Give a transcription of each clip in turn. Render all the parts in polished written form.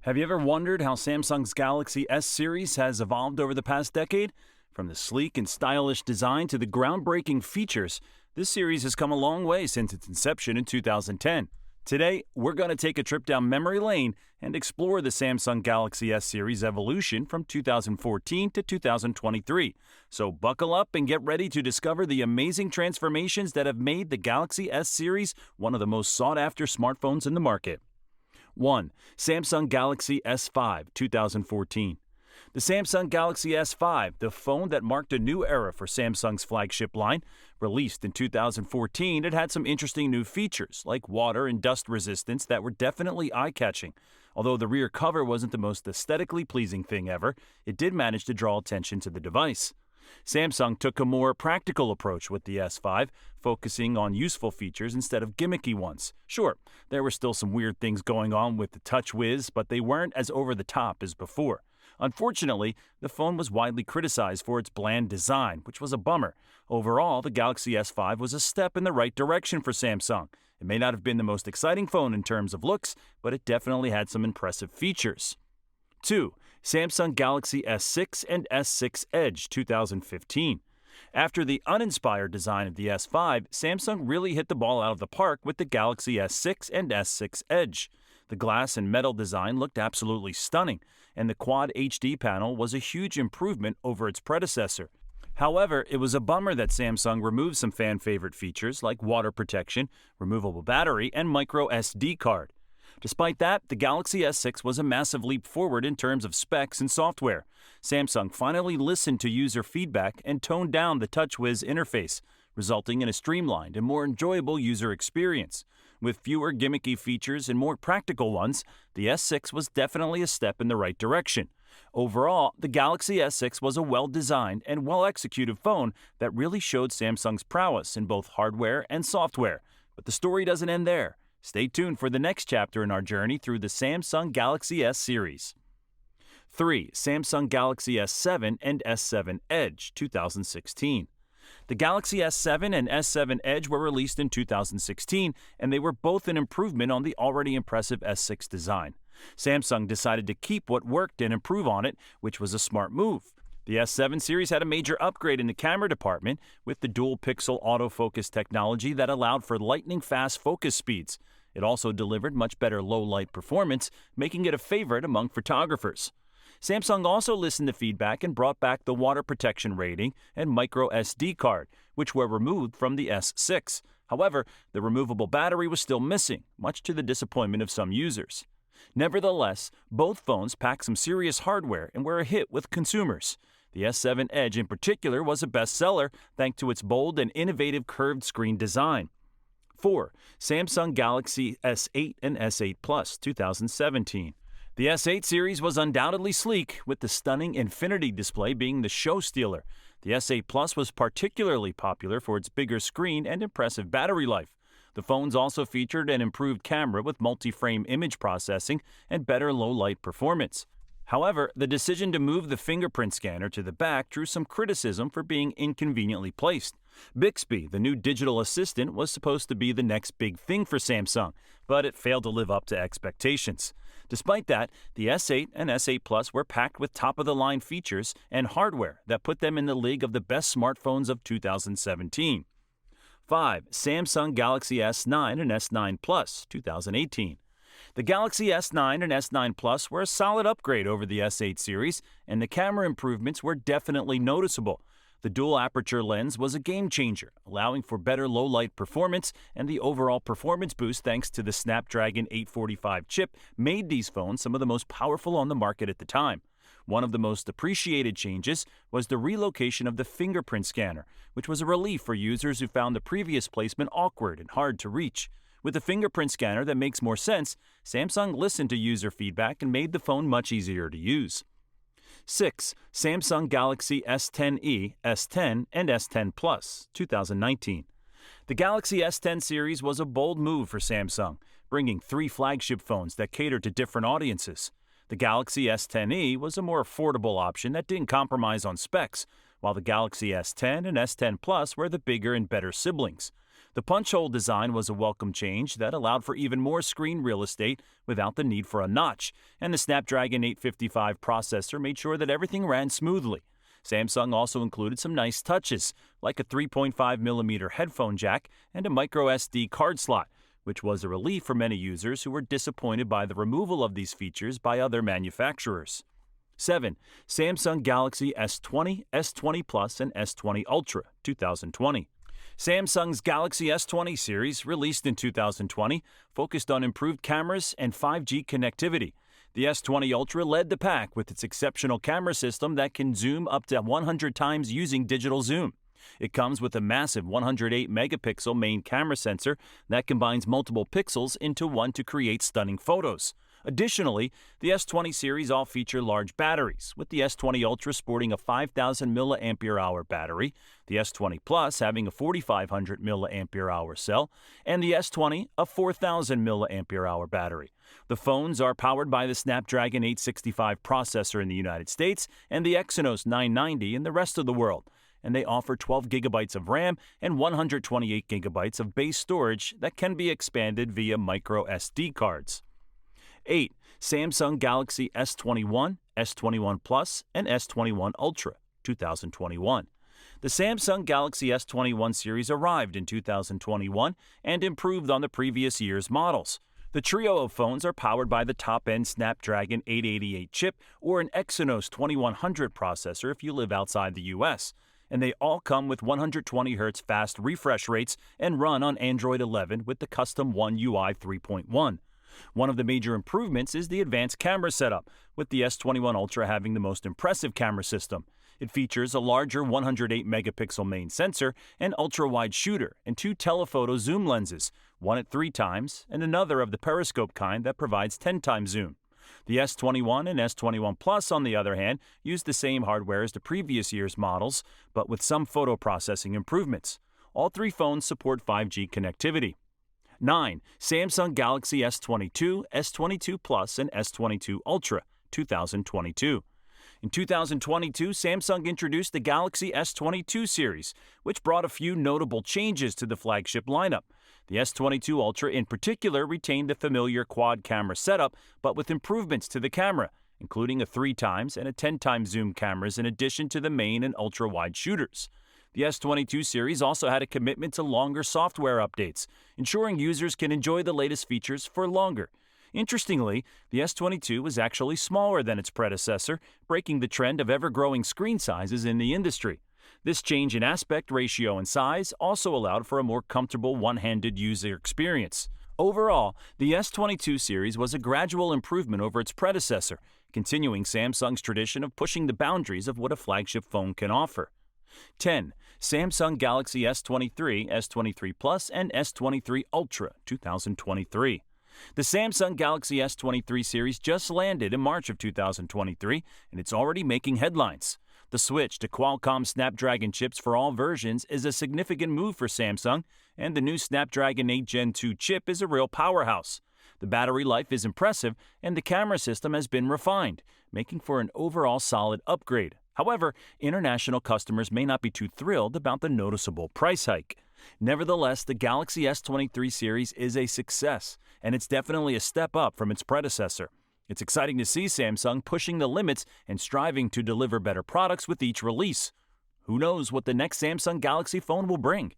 Have you ever wondered how Samsung's Galaxy S series has evolved over the past decade? From the sleek and stylish design to the groundbreaking features, this series has come a long way since its inception in 2010. Today, we're going to take a trip down memory lane and explore the Samsung Galaxy S series evolution from 2014 to 2023. So buckle up and get ready to discover the amazing transformations that have made the Galaxy S series one of the most sought-after smartphones in the market. 1. Samsung Galaxy S5 2014. The Samsung Galaxy S5, the phone that marked a new era for Samsung's flagship line. Released in 2014, it had some interesting new features, like water and dust resistance that were definitely eye-catching. Although the rear cover wasn't the most aesthetically pleasing thing ever, it did manage to draw attention to the device. Samsung took a more practical approach with the S5, focusing on useful features instead of gimmicky ones. Sure, there were still some weird things going on with the TouchWiz, but they weren't as over-the-top as before. Unfortunately, the phone was widely criticized for its bland design, which was a bummer. Overall, the Galaxy S5 was a step in the right direction for Samsung. It may not have been the most exciting phone in terms of looks, but it definitely had some impressive features. 2. Samsung Galaxy S6 and S6 Edge 2015. After the uninspired design of the S5, Samsung really hit the ball out of the park with the Galaxy S6 and S6 Edge. The glass and metal design looked absolutely stunning, and the Quad HD panel was a huge improvement over its predecessor. However, it was a bummer that Samsung removed some fan-favorite features like water protection, removable battery, and micro SD card. Despite that, the Galaxy S6 was a massive leap forward in terms of specs and software. Samsung finally listened to user feedback and toned down the TouchWiz interface, resulting in a streamlined and more enjoyable user experience. With fewer gimmicky features and more practical ones, the S6 was definitely a step in the right direction. Overall, the Galaxy S6 was a well-designed and well-executed phone that really showed Samsung's prowess in both hardware and software. But the story doesn't end there. Stay tuned for the next chapter in our journey through the Samsung Galaxy S series. 3. Samsung Galaxy S7 and S7 Edge 2016. The Galaxy S7 and S7 Edge were released in 2016, and they were both an improvement on the already impressive S6 design. Samsung decided to keep what worked and improve on it, which was a smart move. The S7 series had a major upgrade in the camera department with the dual-pixel autofocus technology that allowed for lightning-fast focus speeds. It also delivered much better low-light performance, making it a favorite among photographers. Samsung also listened to feedback and brought back the water protection rating and micro SD card, which were removed from the S6. However, the removable battery was still missing, much to the disappointment of some users. Nevertheless, both phones pack some serious hardware and were a hit with consumers. The S7 Edge in particular was a bestseller thanks to its bold and innovative curved screen design. 4. Samsung Galaxy S8 and S8 Plus 2017. The S8 series was undoubtedly sleek, with the stunning Infinity display being the show stealer. The S8 Plus was particularly popular for its bigger screen and impressive battery life. The phones also featured an improved camera with multi-frame image processing and better low-light performance. However, the decision to move the fingerprint scanner to the back drew some criticism for being inconveniently placed. Bixby, the new digital assistant, was supposed to be the next big thing for Samsung, but it failed to live up to expectations. Despite that, the S8 and S8 Plus were packed with top-of-the-line features and hardware that put them in the league of the best smartphones of 2017. 5. Samsung Galaxy S9 and S9 Plus 2018. The Galaxy S9 and S9 Plus were a solid upgrade over the S8 series, and the camera improvements were definitely noticeable. The dual-aperture lens was a game-changer, allowing for better low-light performance, and the overall performance boost thanks to the Snapdragon 845 chip made these phones some of the most powerful on the market at the time. One of the most appreciated changes was the relocation of the fingerprint scanner, which was a relief for users who found the previous placement awkward and hard to reach. With a fingerprint scanner that makes more sense, Samsung listened to user feedback and made the phone much easier to use. 6. Samsung Galaxy S10e, S10, and S10 Plus 2019. The Galaxy S10 series was a bold move for Samsung, bringing 3 flagship phones that catered to different audiences. The Galaxy S10e was a more affordable option that didn't compromise on specs, while the Galaxy S10 and S10 Plus were the bigger and better siblings. The punch hole design was a welcome change that allowed for even more screen real estate without the need for a notch, and the Snapdragon 855 processor made sure that everything ran smoothly. Samsung also included some nice touches, like a 3.5mm headphone jack and a microSD card slot, which was a relief for many users who were disappointed by the removal of these features by other manufacturers. 7. Samsung Galaxy S20, S20 Plus, and S20 Ultra, 2020. Samsung's Galaxy S20 series, released in 2020, focused on improved cameras and 5G connectivity. The S20 Ultra led the pack with its exceptional camera system that can zoom up to 100 times using digital zoom. It comes with a massive 108-megapixel main camera sensor that combines multiple pixels into one to create stunning photos. Additionally, the S20 series all feature large batteries, with the S20 Ultra sporting a 5,000 mAh battery, the S20 Plus having a 4,500 mAh cell, and the S20 a 4,000 mAh battery. The phones are powered by the Snapdragon 865 processor in the United States and the Exynos 990 in the rest of the world, and they offer 12 gigabytes of RAM and 128 gigabytes of base storage that can be expanded via micro SD cards. 8. Samsung Galaxy S21, S21 Plus, and S21 Ultra, 2021. The Samsung Galaxy S21 series arrived in 2021 and improved on the previous year's models. The trio of phones are powered by the top-end Snapdragon 888 chip or an Exynos 2100 processor if you live outside the U.S., and they all come with 120Hz fast refresh rates and run on Android 11 with the custom One UI 3.1. One of the major improvements is the advanced camera setup, with the S21 Ultra having the most impressive camera system. It features a larger 108-megapixel main sensor, an ultra-wide shooter, and 2 telephoto zoom lenses, one at 3 times and another of the periscope kind that provides 10 times zoom. The S21 and S21 Plus, on the other hand, use the same hardware as the previous year's models, but with some photo processing improvements. All 3 phones support 5G connectivity. 9. Samsung Galaxy S22, S22 Plus, and S22 Ultra, 2022. In 2022, Samsung introduced the Galaxy S22 series, which brought a few notable changes to the flagship lineup. The S22 Ultra in particular retained the familiar quad-camera setup, but with improvements to the camera, including a 3 times and a 10 times zoom cameras in addition to the main and ultra-wide shooters. The S22 series also had a commitment to longer software updates, ensuring users can enjoy the latest features for longer. Interestingly, the S22 was actually smaller than its predecessor, breaking the trend of ever-growing screen sizes in the industry. This change in aspect ratio and size also allowed for a more comfortable one-handed user experience. Overall, the S22 series was a gradual improvement over its predecessor, continuing Samsung's tradition of pushing the boundaries of what a flagship phone can offer. 10. Samsung Galaxy S23, S23 Plus, and S23 Ultra, 2023. The Samsung Galaxy S23 series just landed in March of 2023, and it's already making headlines. The switch to Qualcomm Snapdragon chips for all versions is a significant move for Samsung, and the new Snapdragon 8 Gen 2 chip is a real powerhouse. The battery life is impressive, and the camera system has been refined, making for an overall solid upgrade. However, international customers may not be too thrilled about the noticeable price hike. Nevertheless, the Galaxy S23 series is a success, and it's definitely a step up from its predecessor. It's exciting to see Samsung pushing the limits and striving to deliver better products with each release. Who knows what the next Samsung Galaxy phone will bring?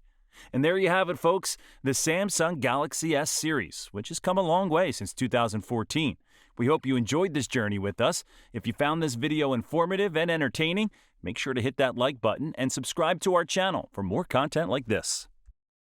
And there you have it, folks, the Samsung Galaxy S series, which has come a long way since 2014. We hope you enjoyed this journey with us. If you found this video informative and entertaining, make sure to hit that like button and subscribe to our channel for more content like this.